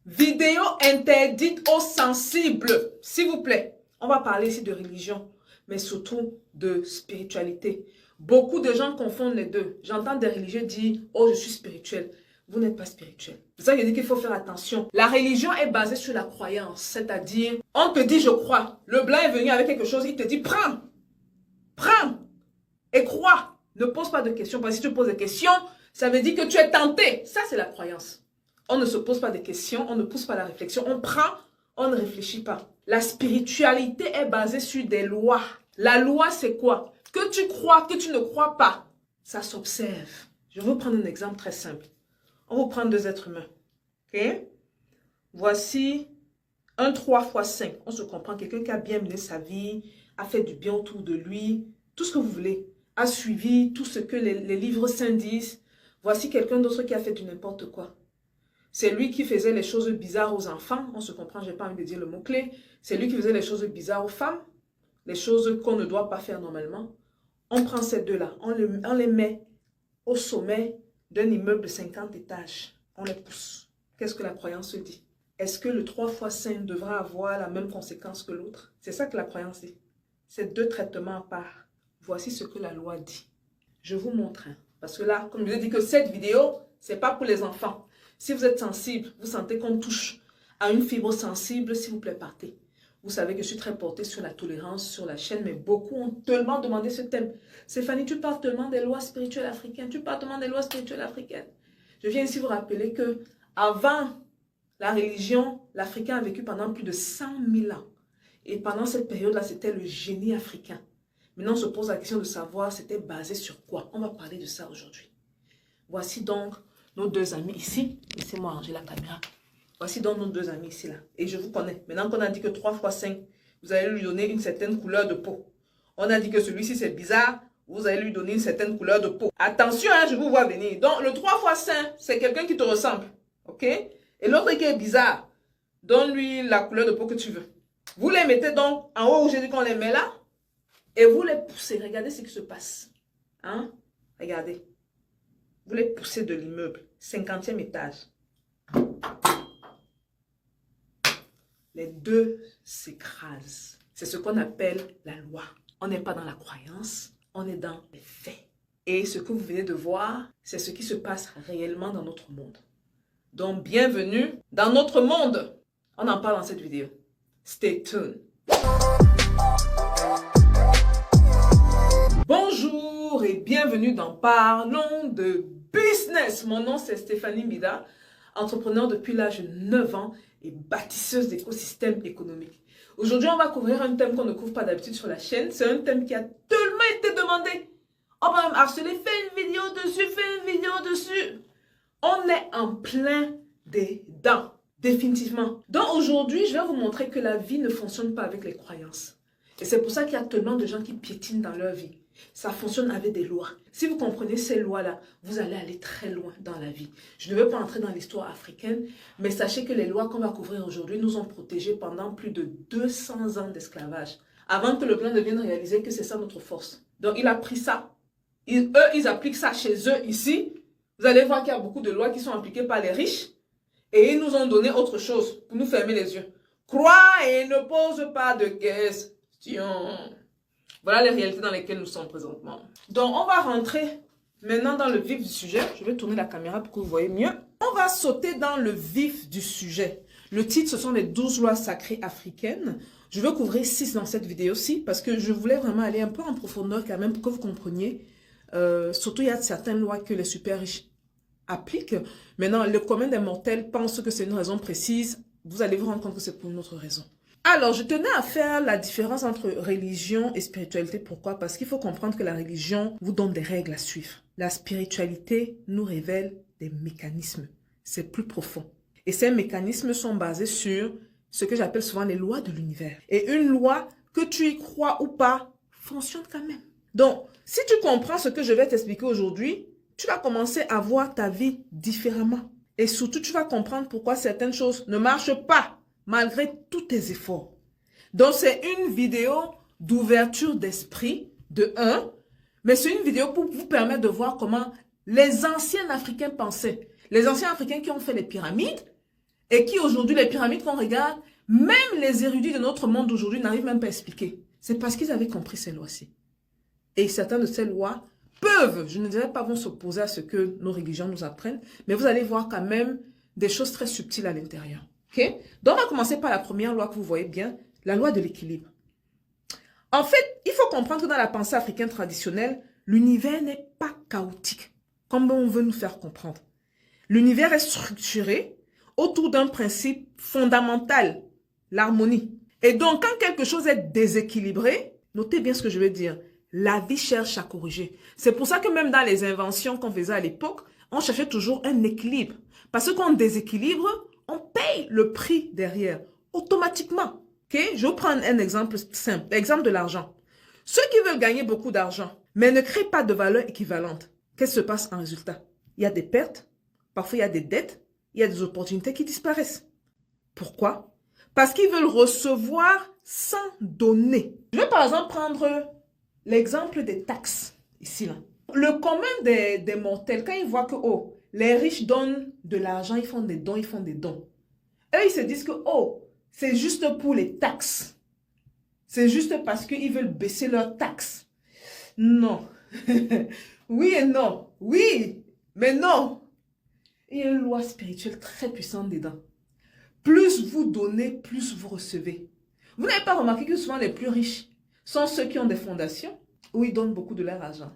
Vidéo interdite aux sensibles. S'il vous plaît, on va parler ici de religion, mais surtout de spiritualité. Beaucoup de gens confondent les deux. J'entends des religieux dire « Oh, je suis spirituel ». Vous n'êtes pas spirituel. C'est ça que je dis qu'il faut faire attention. La religion est basée sur la croyance, c'est-à-dire, on te dit « je crois ». Le blanc est venu avec quelque chose, il te dit « prends, prends et crois ». Ne pose pas de questions, parce que si tu poses des questions, ça veut dire que tu es tenté. Ça, c'est la croyance. On ne se pose pas de questions, on ne pousse pas la réflexion, on prend, on ne réfléchit pas. La spiritualité est basée sur des lois. La loi, c'est quoi? Que tu crois, que tu ne crois pas, ça s'observe. Je vais vous prendre un exemple très simple. On va prendre deux êtres humains. Okay? Voici un 3 x 5. On se comprend, quelqu'un qui a bien mené sa vie, a fait du bien autour de lui, tout ce que vous voulez, a suivi tout ce que les livres saints disent. Voici quelqu'un d'autre qui a fait du n'importe quoi. C'est lui qui faisait les choses bizarres aux enfants. On se comprend, je n'ai pas envie de dire le mot-clé. C'est lui qui faisait les choses bizarres aux femmes. Les choses qu'on ne doit pas faire normalement. On prend ces deux-là, on les met au sommet d'un immeuble de 50 étages. On les pousse. Qu'est-ce que la croyance dit? Est-ce que le 3 x 5 devra avoir la même conséquence que l'autre? C'est ça que la croyance dit. C'est deux traitements à part. Voici ce que la loi dit. Je vous montre. Parce que là, comme je vous ai dit que cette vidéo, ce n'est pas pour les enfants. Si vous êtes sensible, vous sentez qu'on touche à une fibre sensible, s'il vous plaît, partez. Vous savez que je suis très portée sur la tolérance sur la chaîne, mais beaucoup ont tellement demandé ce thème. Stéphanie, tu parles tellement des lois spirituelles africaines. Tu parles tellement des lois spirituelles africaines. Je viens ici vous rappeler que avant la religion, l'Africain a vécu pendant plus de 100 000 ans. Et pendant cette période-là, c'était le génie africain. Maintenant, on se pose la question de savoir c'était basé sur quoi. On va parler de ça aujourd'hui. Voici donc nos deux amis ici. Laissez-moi ranger la caméra. Voici donc nos deux amis ici là. Et je vous connais. Maintenant qu'on a dit que 3 x 5, vous allez lui donner une certaine couleur de peau. On a dit que celui-ci c'est bizarre, vous allez lui donner une certaine couleur de peau. Attention, hein, je vous vois venir. Donc le 3 x 5, c'est quelqu'un qui te ressemble. Ok? Et l'autre qui est bizarre, donne-lui la couleur de peau que tu veux. Vous les mettez donc en haut où j'ai dit qu'on les met là. Et vous les poussez. Regardez ce qui se passe. Hein? Regardez. Vous les poussez de l'immeuble. 50e étage. Les deux s'écrasent. C'est ce qu'on appelle la loi. On n'est pas dans la croyance, on est dans les faits. Et ce que vous venez de voir, c'est ce qui se passe réellement dans notre monde. Donc, bienvenue dans notre monde. On en parle dans cette vidéo. Stay tuned. Bonjour et bienvenue dans Parlons de Business. Mon nom c'est Stéphanie Mbida, entrepreneur depuis l'âge de 9 ans et bâtisseuse d'écosystèmes économiques. Aujourd'hui, on va couvrir un thème qu'on ne couvre pas d'habitude sur la chaîne. C'est un thème qui a tellement été demandé. On va même harceler, fais une vidéo dessus, fais une vidéo dessus. On est en plein dedans, définitivement. Donc aujourd'hui, je vais vous montrer que la vie ne fonctionne pas avec les croyances. Et c'est pour ça qu'il y a tellement de gens qui piétinent dans leur vie. Ça fonctionne avec des lois. Si vous comprenez ces lois-là, vous allez aller très loin dans la vie. Je ne vais pas entrer dans l'histoire africaine, mais sachez que les lois qu'on va couvrir aujourd'hui nous ont protégés pendant plus de 200 ans d'esclavage. Avant que le blanc ne vienne réaliser que c'est ça notre force. Donc il a pris ça. Eux, ils appliquent ça chez eux ici. Vous allez voir qu'il y a beaucoup de lois qui sont appliquées par les riches. Et ils nous ont donné autre chose pour nous fermer les yeux. Crois et ne pose pas de questions. Voilà les réalités dans lesquelles nous sommes présentement. Donc, on va rentrer maintenant dans le vif du sujet. Je vais tourner la caméra pour que vous voyez mieux. On va sauter dans le vif du sujet. Le titre, ce sont les 12 lois sacrées africaines. Je vais couvrir 6 dans cette vidéo-ci parce que je voulais vraiment aller un peu en profondeur quand même pour que vous compreniez. Surtout, il y a certaines lois que les super riches appliquent. Maintenant, le commun des mortels pense que c'est une raison précise. Vous allez vous rendre compte que c'est pour une autre raison. Alors, je tenais à faire la différence entre religion et spiritualité. Pourquoi? Parce qu'il faut comprendre que la religion vous donne des règles à suivre. La spiritualité nous révèle des mécanismes. C'est plus profond. Et ces mécanismes sont basés sur ce que j'appelle souvent les lois de l'univers. Et une loi, que tu y crois ou pas, fonctionne quand même. Donc, si tu comprends ce que je vais t'expliquer aujourd'hui, tu vas commencer à voir ta vie différemment. Et surtout, tu vas comprendre pourquoi certaines choses ne marchent pas, malgré tous tes efforts. Donc, c'est une vidéo d'ouverture d'esprit, de 1, mais c'est une vidéo pour vous permettre de voir comment les anciens Africains pensaient. Les anciens Africains qui ont fait les pyramides et qui aujourd'hui, les pyramides qu'on regarde, même les érudits de notre monde aujourd'hui n'arrivent même pas à expliquer. C'est parce qu'ils avaient compris ces lois-ci. Et certaines de ces lois peuvent, je ne dirais pas vont s'opposer à ce que nos religions nous apprennent, mais vous allez voir quand même des choses très subtiles à l'intérieur. Okay? Donc, on va commencer par la première loi que vous voyez bien, la loi de l'équilibre. En fait, il faut comprendre que dans la pensée africaine traditionnelle, l'univers n'est pas chaotique, comme on veut nous faire comprendre. L'univers est structuré autour d'un principe fondamental, l'harmonie. Et donc, quand quelque chose est déséquilibré, notez bien ce que je veux dire, la vie cherche à corriger. C'est pour ça que même dans les inventions qu'on faisait à l'époque, on cherchait toujours un équilibre. Parce qu'on déséquilibre, on paye le prix derrière, automatiquement. Okay? Je vais prendre un exemple simple, l'exemple de l'argent. Ceux qui veulent gagner beaucoup d'argent, mais ne créent pas de valeur équivalente, qu'est-ce qui se passe en résultat? Il y a des pertes, parfois il y a des dettes, il y a des opportunités qui disparaissent. Pourquoi? Parce qu'ils veulent recevoir sans donner. Je vais par exemple prendre l'exemple des taxes, ici là. Le commun des mortels, quand ils voient que, oh, les riches donnent de l'argent, ils font des dons, ils font des dons. Eux, ils se disent que, oh, c'est juste pour les taxes. C'est juste parce qu'ils veulent baisser leurs taxes. Non. Oui et non. Oui, mais non. Il y a une loi spirituelle très puissante dedans. Plus vous donnez, plus vous recevez. Vous n'avez pas remarqué que souvent les plus riches sont ceux qui ont des fondations où ils donnent beaucoup de leur argent.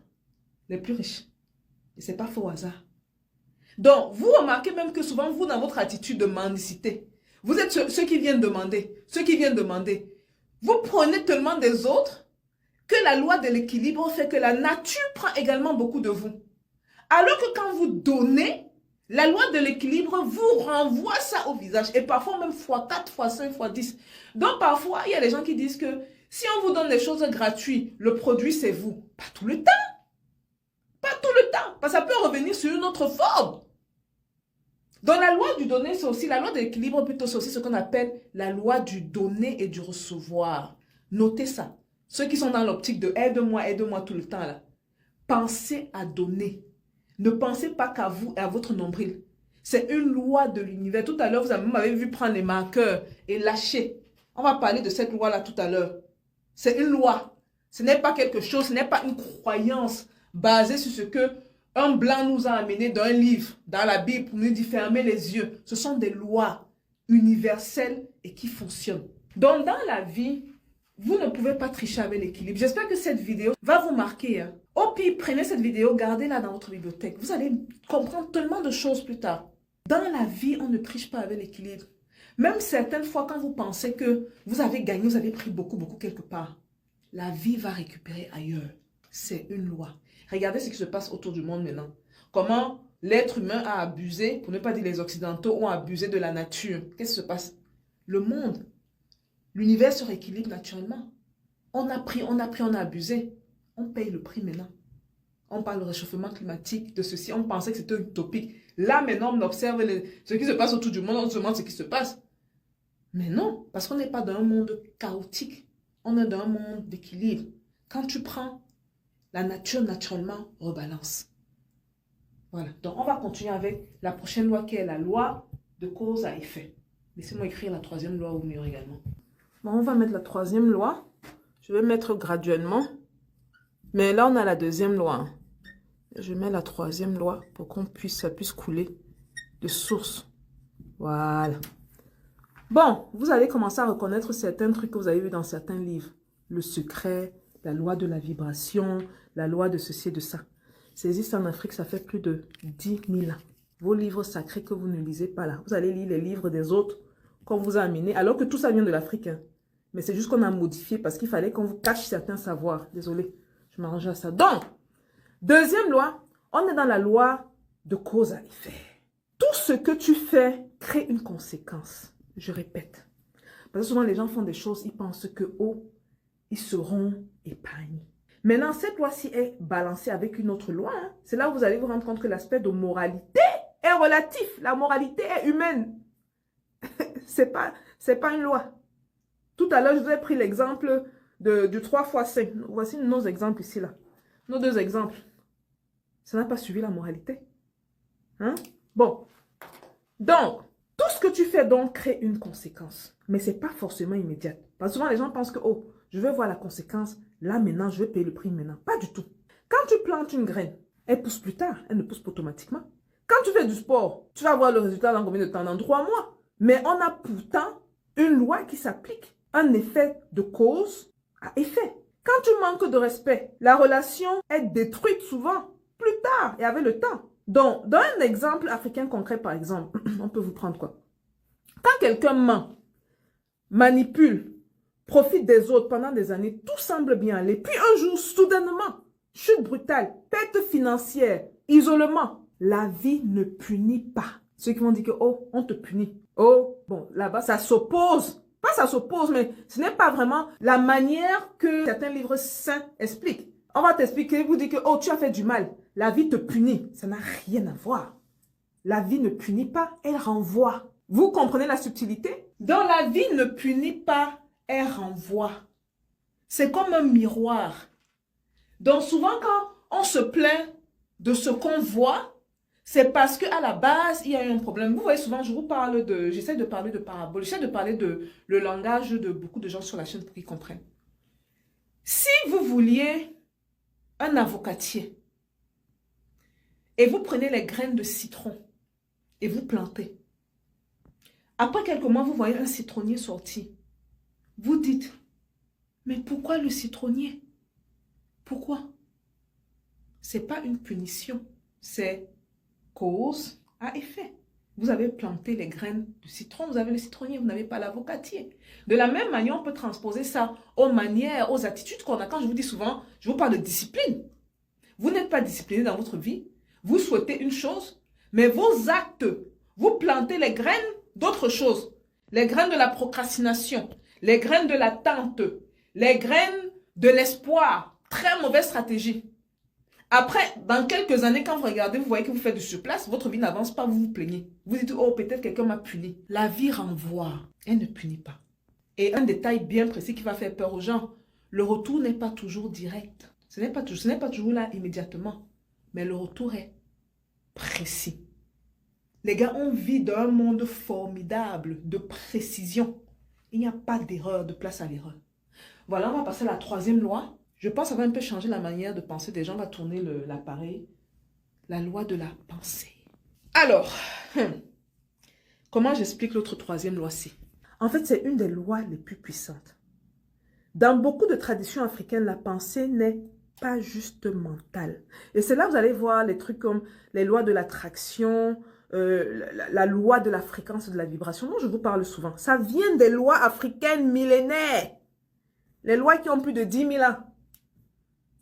Les plus riches. Et ce n'est pas faux au hasard. Donc, vous remarquez même que souvent, vous, dans votre attitude de mendicité, vous êtes ceux qui viennent demander. Ceux qui viennent demander. Vous prenez tellement des autres que la loi de l'équilibre fait que la nature prend également beaucoup de vous. Alors que quand vous donnez, la loi de l'équilibre vous renvoie ça au visage. Et parfois même x4, x5, x10. Donc parfois, il y a des gens qui disent que si on vous donne des choses gratuites, le produit c'est vous. Pas tout le temps. Pas tout le temps. Parce que ça peut revenir sur une autre forme. Dans la loi du donner, c'est aussi, la loi de l'équilibre plutôt, c'est aussi ce qu'on appelle la loi du donner et du recevoir. Notez ça. Ceux qui sont dans l'optique de aide-moi tout le temps là. Pensez à donner. Ne pensez pas qu'à vous et à votre nombril. C'est une loi de l'univers. Tout à l'heure, vous m'avez vu prendre les marqueurs et lâcher. On va parler de cette loi-là tout à l'heure. C'est une loi. Ce n'est pas quelque chose, ce n'est pas une croyance basée sur ce que un blanc nous a amené dans un livre, dans la Bible, pour nous dire fermer les yeux. Ce sont des lois universelles et qui fonctionnent. Donc, dans la vie, vous ne pouvez pas tricher avec l'équilibre. J'espère que cette vidéo va vous marquer. Hein. Au pire, prenez cette vidéo, gardez-la dans votre bibliothèque. Vous allez comprendre tellement de choses plus tard. Dans la vie, on ne triche pas avec l'équilibre. Même certaines fois, quand vous pensez que vous avez gagné, vous avez pris beaucoup quelque part, la vie va récupérer ailleurs. C'est une loi. Regardez ce qui se passe autour du monde maintenant. Comment l'être humain a abusé, pour ne pas dire les Occidentaux, ont abusé de la nature. Qu'est-ce qui se passe? Le monde, l'univers se rééquilibre naturellement. On a pris, on a abusé. On paye le prix maintenant. On parle de réchauffement climatique, de ceci. On pensait que c'était utopique. Là, maintenant, on observe ce qui se passe autour du monde. On se demande ce qui se passe. Mais non, parce qu'on n'est pas dans un monde chaotique. On est dans un monde d'équilibre. Quand tu prends, la nature, naturellement, rebalance. Voilà. Donc, on va continuer avec la prochaine loi qui est la loi de cause à effet. Laissez-moi écrire la troisième loi au mur également. Bon, on va mettre la troisième loi. Je vais mettre graduellement. Mais là, on a la deuxième loi. Je mets la troisième loi pour qu'on puisse, ça puisse couler de source. Voilà. Bon, vous allez commencer à reconnaître certains trucs que vous avez vus dans certains livres. Le secret, la loi de la vibration, la loi de ceci et de ça. Ça existe en Afrique, ça fait plus de 10 000 ans. Vos livres sacrés que vous ne lisez pas là. Vous allez lire les livres des autres qu'on vous a amenés, alors que tout ça vient de l'Afrique. Hein. Mais c'est juste qu'on a modifié parce qu'il fallait qu'on vous cache certains savoirs. Désolé, je m'arrange à ça. Donc, deuxième loi, on est dans la loi de cause à effet. Tout ce que tu fais crée une conséquence. Je répète. Parce que souvent, les gens font des choses, ils pensent que, oh, ils seront épargnés. Maintenant, cette loi-ci est balancée avec une autre loi. Hein. C'est là où vous allez vous rendre compte que l'aspect de moralité est relatif. La moralité est humaine. C'est pas une loi. Tout à l'heure, je vous ai pris l'exemple du 3 x 5. Voici nos exemples ici, là. Nos deux exemples. Ça n'a pas suivi la moralité. Hein? Bon. Donc, Tout ce que tu fais donc crée une conséquence. Mais ce n'est pas forcément immédiat. Parce que souvent, les gens pensent que, oh, je vais voir la conséquence. Là, maintenant, je vais payer le prix maintenant. Pas du tout. Quand tu plantes une graine, elle pousse plus tard. Elle ne pousse pas automatiquement. Quand tu fais du sport, tu vas voir le résultat dans combien de temps? Dans 3 mois. Mais on a pourtant une loi qui s'applique. Un effet de cause à effet. Quand tu manques de respect, la relation est détruite souvent plus tard et avec le temps. Donc, dans un exemple africain concret, par exemple, on peut vous prendre quoi? Quand quelqu'un ment, manipule, profite des autres pendant des années, tout semble bien aller. Puis un jour, soudainement, chute brutale, perte financière, isolement. La vie ne punit pas. Ceux qui vont dire que, oh, on te punit. Oh, bon, là-bas, ça s'oppose. Pas ça s'oppose, mais ce n'est pas vraiment la manière que certains livres saints expliquent. On va t'expliquer, vous dire que, oh, tu as fait du mal. La vie te punit. Ça n'a rien à voir. La vie ne punit pas, elle renvoie. Vous comprenez la subtilité? Dans la vie ne punit pas, elle renvoie. C'est comme un miroir. Donc souvent quand on se plaint de ce qu'on voit, c'est parce qu'à la base, il y a eu un problème. Vous voyez, souvent, j'essaie de parler de parabole, j'essaie de parler de le langage de beaucoup de gens sur la chaîne pour qu'ils comprennent. Si vous vouliez un avocatier et vous prenez les graines de citron et vous plantez, après quelques mois, vous voyez un citronnier sortir. Vous dites, mais pourquoi le citronnier? Pourquoi? Ce n'est pas une punition, c'est cause à effet. Vous avez planté les graines de citron, vous avez le citronnier, vous n'avez pas l'avocatier. De la même manière, on peut transposer ça aux manières, aux attitudes qu'on a. Quand je vous dis souvent, je vous parle de discipline. Vous n'êtes pas discipliné dans votre vie, vous souhaitez une chose, mais vos actes, vous plantez les graines d'autres choses. Les graines de la procrastination, les graines de l'attente, les graines de l'espoir. Très mauvaise stratégie. Après, dans quelques années, quand vous regardez, vous voyez que vous faites du surplace, votre vie n'avance pas, vous vous plaignez. Vous dites, oh, peut-être quelqu'un m'a puni. La vie renvoie, elle ne punit pas. Et un détail bien précis qui va faire peur aux gens, le retour n'est pas toujours direct. Ce n'est pas toujours là immédiatement, mais le retour est précis. Les gars, on vit dans un monde formidable de précision. Il n'y a pas d'erreur, de place à l'erreur. Voilà, on va passer à la troisième loi. Je pense que ça va un peu changer la manière de penser des gens. On va tourner l'appareil. La loi de la pensée. Alors, comment j'explique l'autre troisième loi-ci? En fait, c'est une des lois les plus puissantes. Dans beaucoup de traditions africaines, la pensée n'est pas juste mentale. Et c'est là que vous allez voir les trucs comme les lois de l'attraction, la loi de la fréquence et de la vibration, dont je vous parle souvent. Ça vient des lois africaines millénaires. Les lois qui ont plus de 10 000 ans.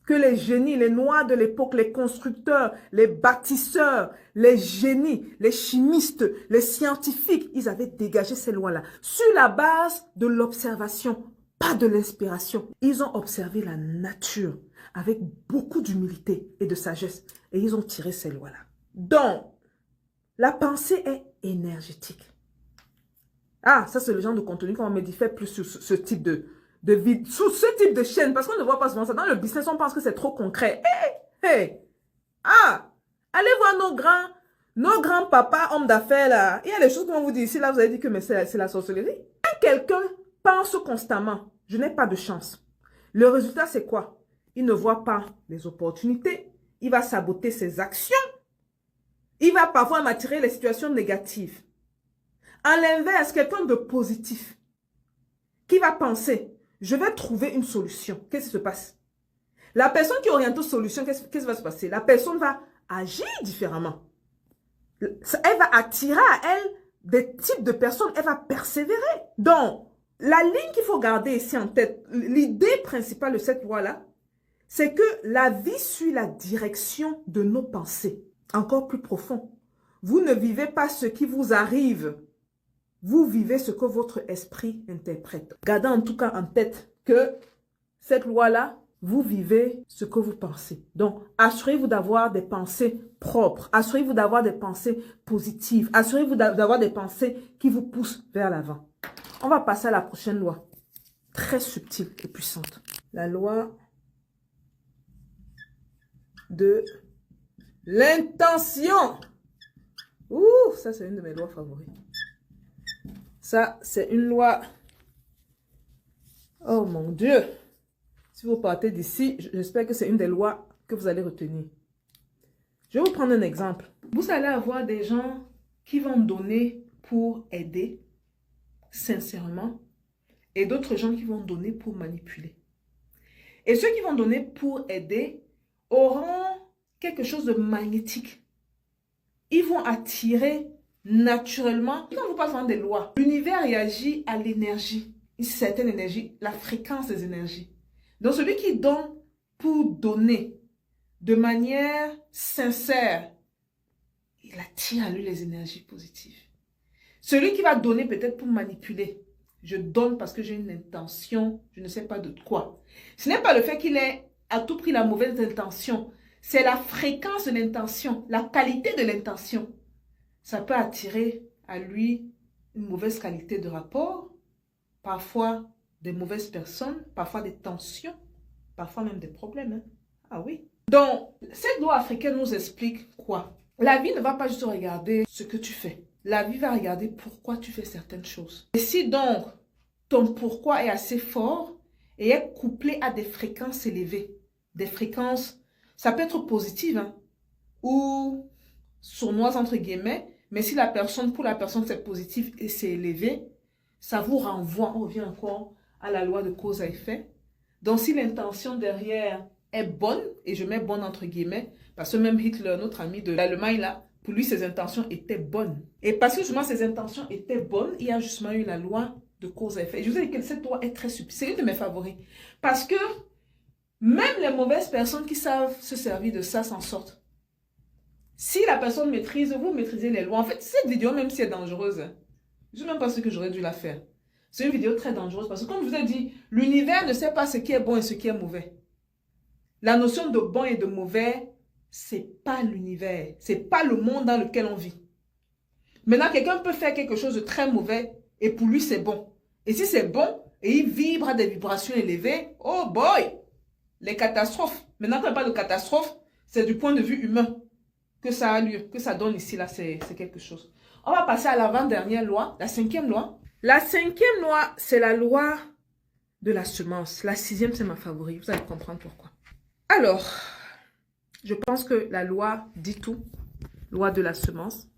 Que les génies, les noirs de l'époque, les constructeurs, les bâtisseurs, les génies, les chimistes, les scientifiques, ils avaient dégagé ces lois-là. Sur la base de l'observation, pas de l'inspiration. Ils ont observé la nature avec beaucoup d'humilité et de sagesse. Et ils ont tiré ces lois-là. Donc, la pensée est énergétique. Ah, ça c'est le genre de contenu qu'on me dit, fait plus sur ce type de vie, sous ce type de chaîne, parce qu'on ne voit pas souvent ça. Dans le business, on pense que c'est trop concret. Allez voir nos grands papas, hommes d'affaires, là. Il y a des choses qu'on vous dit ici, là, vous avez dit que c'est la sorcellerie. Quand quelqu'un pense constamment, je n'ai pas de chance. Le résultat, c'est quoi? Il ne voit pas les opportunités. Il va saboter ses actions. Il va parfois m'attirer les situations négatives. À l'inverse, quelqu'un de positif, qui va penser, je vais trouver une solution. Qu'est-ce qui se passe? La personne qui est orientée aux solutions, qu'est-ce qui va se passer? La personne va agir différemment. Elle va attirer à elle des types de personnes. Elle va persévérer. Donc, la ligne qu'il faut garder ici en tête, l'idée principale de cette loi-là, c'est que la vie suit la direction de nos pensées. Encore plus profond. Vous ne vivez pas ce qui vous arrive. Vous vivez ce que votre esprit interprète. Gardez en tout cas en tête que cette loi-là, vous vivez ce que vous pensez. Donc, assurez-vous d'avoir des pensées propres. Assurez-vous d'avoir des pensées positives. Assurez-vous d'avoir des pensées qui vous poussent vers l'avant. On va passer à la prochaine loi. Très subtile et puissante. La loi de l'intention. Ouh, ça c'est une de mes lois favorites. Ça, c'est une loi. Oh mon Dieu. Si vous partez d'ici, j'espère que c'est une des lois que vous allez retenir. Je vais vous prendre un exemple. Vous allez avoir des gens qui vont donner pour aider, sincèrement, et d'autres gens qui vont donner pour manipuler. Et ceux qui vont donner pour aider auront quelque chose de magnétique. Ils vont attirer naturellement. Quand vous parlez des lois, l'univers réagit à l'énergie, une certaine énergie, la fréquence des énergies. Donc celui qui donne pour donner de manière sincère, il attire à lui les énergies positives. Celui qui va donner peut-être pour manipuler, je donne parce que j'ai une intention, je ne sais pas de quoi. Ce n'est pas le fait qu'il ait à tout prix la mauvaise intention, c'est la fréquence de l'intention, la qualité de l'intention. Ça peut attirer à lui une mauvaise qualité de rapport, parfois des mauvaises personnes, parfois des tensions, parfois même des problèmes. Hein? Ah oui. Donc, cette loi africaine nous explique quoi? La vie ne va pas juste regarder ce que tu fais. La vie va regarder pourquoi tu fais certaines choses. Et si donc, ton pourquoi est assez fort et est couplé à des fréquences élevées, des fréquences, ça peut être positive, hein, ou sournoise entre guillemets, mais si la personne, pour la personne c'est positif et c'est élevé, ça vous renvoie, on revient encore à la loi de cause à effet. Donc si l'intention derrière est bonne, et je mets bonne entre guillemets, parce que même Hitler, notre ami de l'Allemagne là, pour lui ses intentions étaient bonnes. Et parce que justement ses intentions étaient bonnes, il y a justement eu la loi de cause à effet. Et je vous ai dit que cette loi est très subtile, c'est une de mes favoris. Parce que même les mauvaises personnes qui savent se servir de ça s'en sortent. Si la personne maîtrise, vous maîtrisez les lois. En fait, cette vidéo, même si elle est dangereuse, je ne sais même pas ce que j'aurais dû la faire. C'est une vidéo très dangereuse parce que comme je vous ai dit, l'univers ne sait pas ce qui est bon et ce qui est mauvais. La notion de bon et de mauvais, c'est pas l'univers. C'est pas le monde dans lequel on vit. Maintenant, quelqu'un peut faire quelque chose de très mauvais et pour lui, c'est bon. Et si c'est bon et il vibre à des vibrations élevées, oh boy, les catastrophes. Maintenant, quand on parle de catastrophe, c'est du point de vue humain que ça a lieu, que ça donne ici, là, c'est quelque chose. On va passer à l'avant-dernière loi, la 5e loi. La 5e loi, c'est la loi de la semence. La 6e, c'est ma favorite. Vous allez comprendre pourquoi. Alors, je pense que la loi dit tout. Loi de la semence.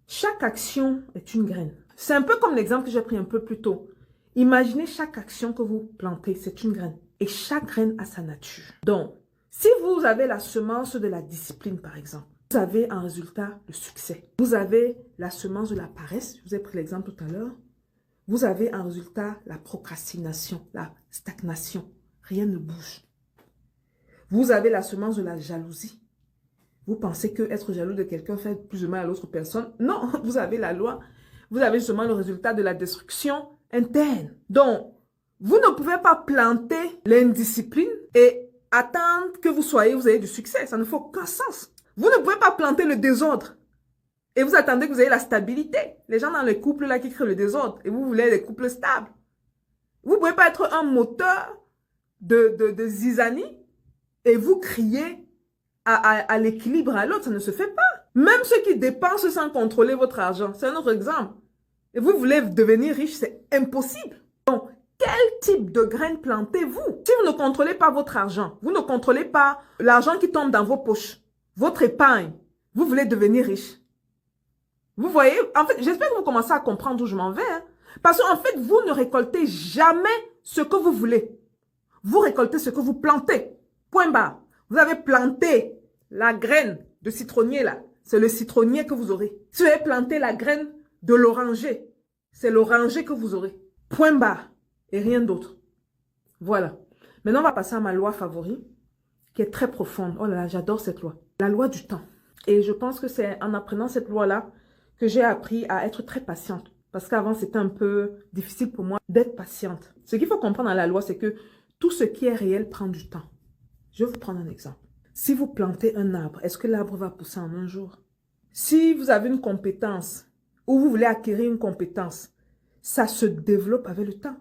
Chaque action est une graine. C'est un peu comme l'exemple que j'ai pris un peu plus tôt. Imaginez chaque action que vous plantez, c'est une graine. Et chaque graine a sa nature. Donc, si vous avez la semence de la discipline, par exemple, vous avez un résultat, le succès. Vous avez la semence de la paresse, je vous ai pris l'exemple tout à l'heure. Vous avez un résultat, la procrastination, la stagnation. Rien ne bouge. Vous avez la semence de la jalousie. Vous pensez que être jaloux de quelqu'un fait plus de mal à l'autre personne. Non, vous avez la loi. Vous avez justement le résultat de la destruction interne. Donc, vous ne pouvez pas planter l'indiscipline et attendre que vous ayez du succès. Ça ne fait aucun sens. Vous ne pouvez pas planter le désordre et vous attendez que vous ayez la stabilité. Les gens dans les couples là qui créent le désordre et vous voulez des couples stables. Vous ne pouvez pas être un moteur de zizanie et vous criez à l'équilibre à l'autre. Ça ne se fait pas. Même ceux qui dépensent sans contrôler votre argent, c'est un autre exemple. Et vous voulez devenir riche, c'est impossible. Donc, quel type de graines plantez-vous? Si vous ne contrôlez pas votre argent, vous ne contrôlez pas l'argent qui tombe dans vos poches, votre épargne, vous voulez devenir riche. Vous voyez, en fait, j'espère que vous commencez à comprendre où je m'en vais. Hein? Parce qu'en fait, vous ne récoltez jamais ce que vous voulez. Vous récoltez ce que vous plantez. Point barre. Vous avez planté la graine de citronnier là. C'est le citronnier que vous aurez. Si vous avez planté la graine de l'oranger, c'est l'oranger que vous aurez. Point barre. Et rien d'autre. Voilà. Maintenant, on va passer à ma loi favorite, qui est très profonde. Oh là là, j'adore cette loi. La loi du temps. Et je pense que c'est en apprenant cette loi-là que j'ai appris à être très patiente. Parce qu'avant, c'était un peu difficile pour moi d'être patiente. Ce qu'il faut comprendre dans la loi, c'est que tout ce qui est réel prend du temps. Je vais vous prendre un exemple. Si vous plantez un arbre, est-ce que l'arbre va pousser en un jour? Si vous avez une compétence ou vous voulez acquérir une compétence, ça se développe avec le temps.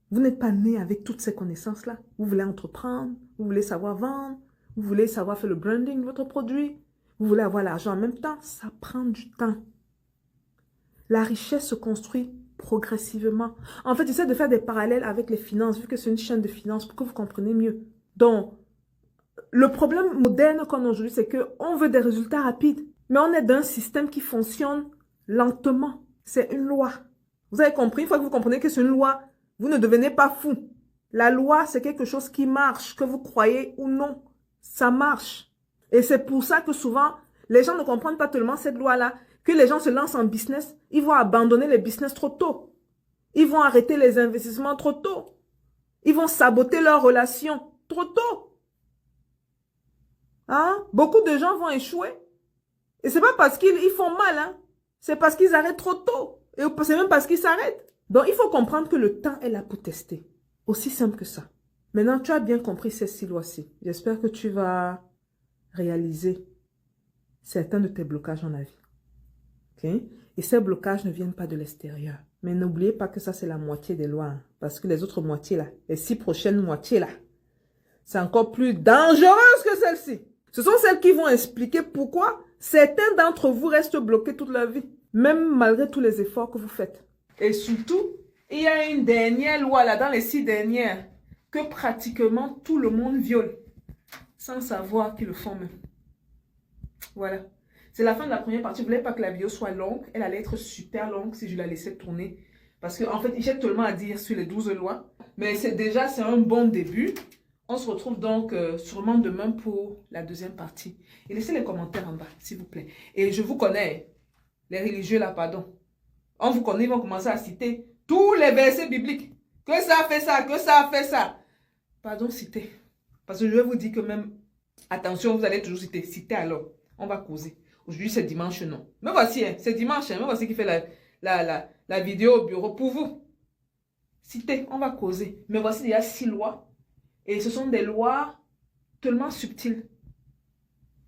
Vous n'êtes pas né avec toutes ces connaissances-là. Vous voulez entreprendre, vous voulez savoir vendre, vous voulez savoir faire le branding de votre produit, vous voulez avoir l'argent en même temps. Ça prend du temps. La richesse se construit progressivement. En fait, j'essaie de faire des parallèles avec les finances, vu que c'est une chaîne de finances, pour que vous compreniez mieux. Donc, le problème moderne qu'on a aujourd'hui, c'est qu'on veut des résultats rapides. Mais on est dans un système qui fonctionne lentement. C'est une loi. Vous avez compris? Une fois que vous comprenez que c'est une loi, vous ne devenez pas fou. La loi, c'est quelque chose qui marche, que vous croyez ou non. Ça marche. Et c'est pour ça que souvent, les gens ne comprennent pas tellement cette loi-là, que les gens se lancent en business, ils vont abandonner les business trop tôt. Ils vont arrêter les investissements trop tôt. Ils vont saboter leurs relations trop tôt. Hein? Beaucoup de gens vont échouer. Et c'est pas parce qu'ils font mal, hein. C'est parce qu'ils arrêtent trop tôt. Et c'est même parce qu'ils s'arrêtent. Donc, il faut comprendre que le temps est là pour tester. Aussi simple que ça. Maintenant, tu as bien compris ces 6 lois-ci. J'espère que tu vas réaliser certains de tes blocages dans la vie. Okay? Et ces blocages ne viennent pas de l'extérieur. Mais n'oubliez pas que ça, c'est la moitié des lois. Hein, parce que les autres moitiés là, les 6 prochaines moitiés là, c'est encore plus dangereux que celle-ci. Ce sont celles qui vont expliquer pourquoi certains d'entre vous restent bloqués toute leur vie. Même malgré tous les efforts que vous faites. Et surtout, il y a une dernière loi là, dans les 6 dernières, que pratiquement tout le monde viole. Sans savoir qu'ils le font même. Voilà. C'est la fin de la première partie. Je ne voulais pas que la vidéo soit longue. Elle allait être super longue si je la laissais tourner. Parce qu'en fait, j'ai tellement à dire sur les 12 lois. Mais c'est un bon début. On se retrouve donc sûrement demain pour la deuxième partie. Et laissez les commentaires en bas, s'il vous plaît. Et je vous connais, les religieux là, pardon. On vous connaît, ils vont commencer à citer tous les versets bibliques. Que ça a fait ça, que ça a fait ça. Pardon, citez. Parce que je vais vous dire que même, attention, vous allez toujours citer. Citez alors. On va causer. Aujourd'hui, c'est dimanche, non. Mais voici, hein, c'est dimanche. Hein, mais voici qui fait la vidéo au bureau pour vous. Citez, on va causer. Mais voici, il y a 6 lois. Et ce sont des lois tellement subtiles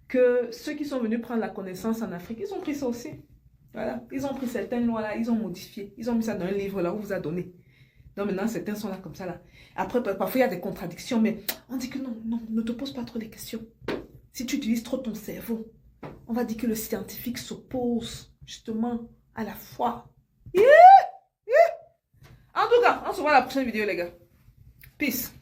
que ceux qui sont venus prendre la connaissance en Afrique, ils ont pris ça aussi. Voilà. Ils ont pris certaines lois-là, ils ont modifié. Ils ont mis ça dans un livre là, on vous a donné. Donc maintenant, certains sont là comme ça là. Après, parfois, il y a des contradictions, mais on dit que non, non, ne te pose pas trop de questions. Si tu utilises trop ton cerveau, on va dire que le scientifique s'oppose justement à la foi. En tout cas, on se voit à la prochaine vidéo, les gars. Peace.